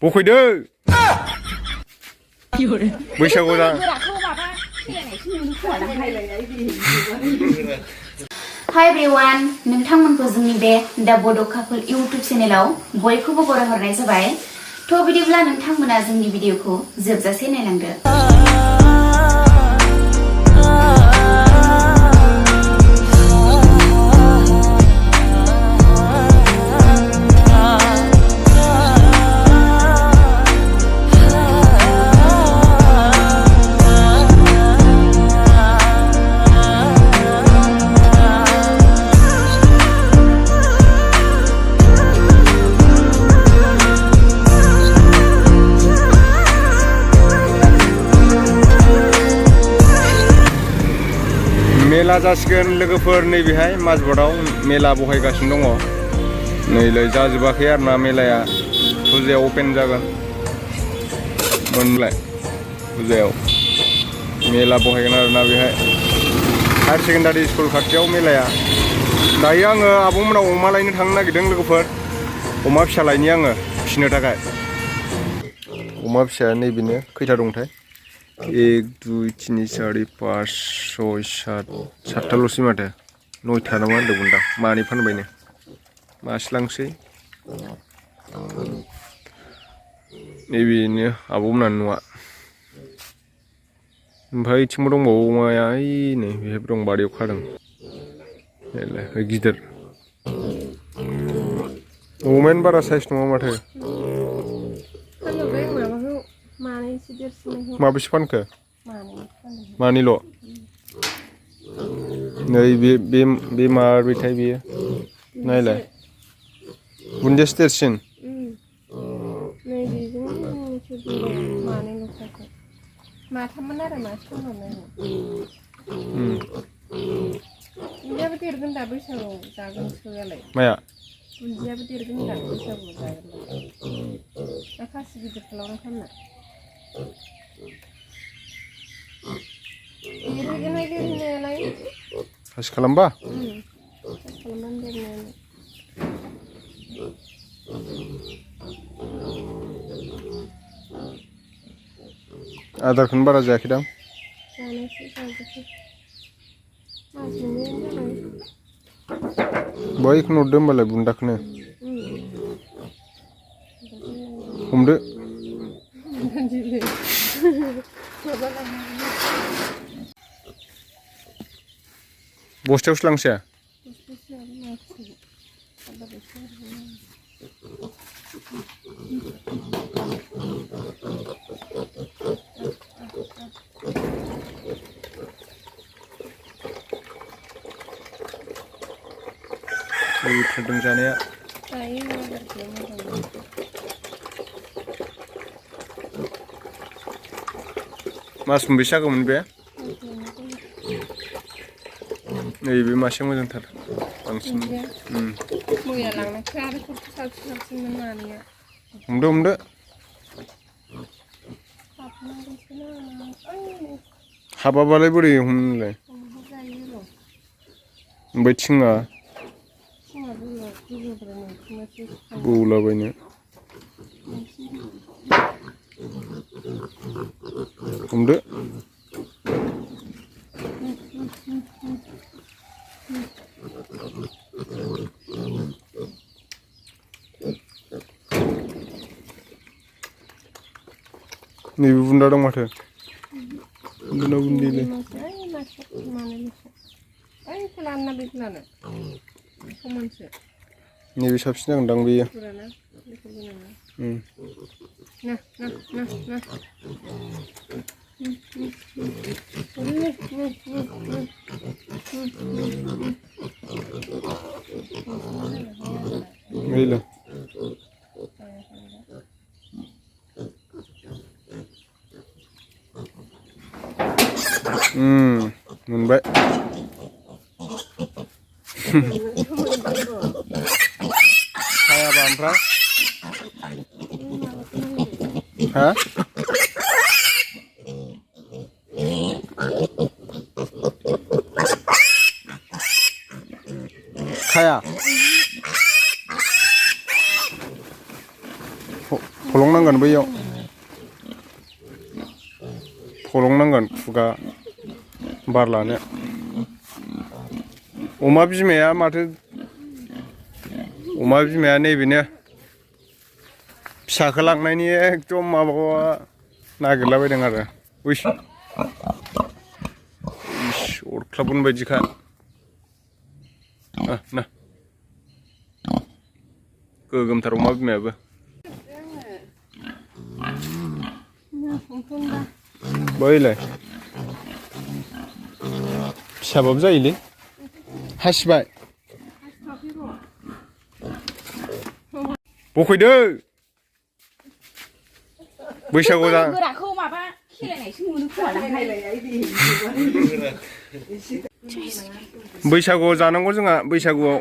बख'दो बैसागु जा Hi everyone, नोंथांमोनखौ जोंनि बे दा बड' कापोल इउट्युब चेनेलाव बयखौबो बरायहरनाय जाबाय। थ' बिदिब्ला नोंथांमोना जोंनि भिडिअखौ जोबजासे नायलांदो। मेला जासिगोन लोगोफोर नैबेहाय माजबादाव मेला बहायगासिनो दङ नैलाय जाजोबाखै आरोना मेलाया फुजायाव अपेन जागोन मोनलाय फुजायाव मेला बहायगोन आरोना बेहाय हायार सेकेन्डारि स्कुल खाथियाव मेलाया दायो आङो आब'मोनाव अमा लायनो थांनो नागिरदों लोगोफोर अमा फिसा लायनि आङो फिसिनो थाखाय अमा फिसाया नैबेनो खैथा दंथाय 1 2 3 4 5 6 7 7थाल'सै माथो 9था नामा होनदोंमोन दा मानै फानबायनो मासे लांसै नैबेनो आब'मोनानि न'आ ओमफ्राय इथिंबो दंबावो अमाया ओइ नै बेहायबो दं बारियाव खादों नायलाय गिदिर अमायानो बारा साइज नङा माथो माबेसे फानखो मानैल' नै बे माबैथाय बेयो नायलाय बुन्दियासो देरसिन माथाममोन आरो मासे फानहरनायमोन बुन्दियाबो देरगोन दा बैसागुआव जागोन सोआलाय माया बुन्दियाबो देरगोन दा बैसागुआव जागोन दा खासि गिदिर खालामना फाननो देरहैगोनहाय देरहैनायालाय खासि खालामबा खालामनानै देरनायालाय आदारखौनो बारा जायाखैदां जानायसै जाजोबसै मास मोननैयानो जाबाय बैखौनो हरदो होमबालाय बुन्दाखौनो हमदो बस्थायावसो लांसै फुदुं जानाया मास मोनबेसे जागौमोन बे नैबे मासे मोजांथार बांसिन मैया लांनायखौ आरो साबसिनमोन मानैया हमदो हाबाबालाय बोरै हमनोलाय ओमफ्राय थिङा बौलाबायनो हमदो नैबे बुन्दा दं माथो बुन्दा बुन्दिलै नैबे साबसिन जागोनदां बेयो गैला मोनबाय हायाबा ओमफ्राय हा खाया फलंनांगोन बैयाव फलंनांगोन खुगा बार लानो अमा बिमाया माथो अमा बिमाया नैबेनो फिसाखौ लांनायनि एकदम माबा नागिरलाबायदों आरो उइस अरख्लाबगोन बायदिखा ना गोगोमथार अमा बिमायाबो बैलाय फिसाबाबो जायोलै हासिबाय बखैदो बैसागु जा गोराखौ माबा खेलायनायसो मोनो खोमा बैसागुआव जानांगौ जोंहा बैसागुआव